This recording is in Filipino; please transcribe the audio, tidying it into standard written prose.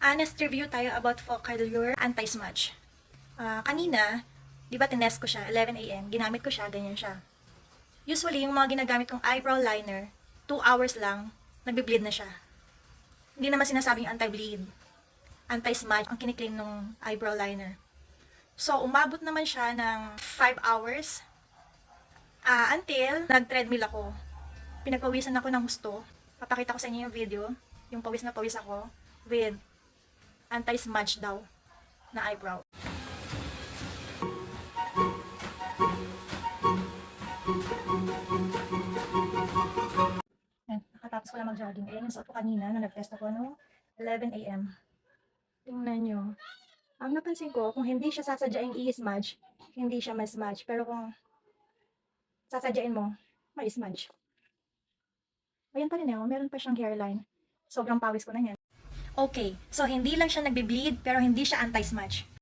Honest review tayo about Focallure Anti-Smudge. Kanina, di ba tinest ko siya, 11 a.m. Ginamit ko siya, ganyan siya. Usually, yung mga ginagamit kong eyebrow liner, 2 hours lang, nagbe-bleed na siya. Hindi naman sinasabing anti-bleed. Anti-smudge ang kiniklaim ng eyebrow liner. So, umabot naman siya ng 5 hours until nag-treadmill ako. Pinagpawisan ako ng gusto. Papakita ko sa inyo yung video, yung pawis na pawis ako with anti-smudge daw na eyebrow. Nakatapos ko lang mag-jogging. Ayan yung suot ko kanina na nag-test ako no 11 a.m. Tingnan nyo. Ang napansin ko, kung hindi siya sasadyaing i-smudge, hindi siya ma-smudge. Pero kung sasadyain mo, may smudge. Ayan pa rin meron pa siyang hairline. Sobrang pawis ko na yan. Okay, so hindi lang siya nagbe-bleed pero hindi siya anti-smudge.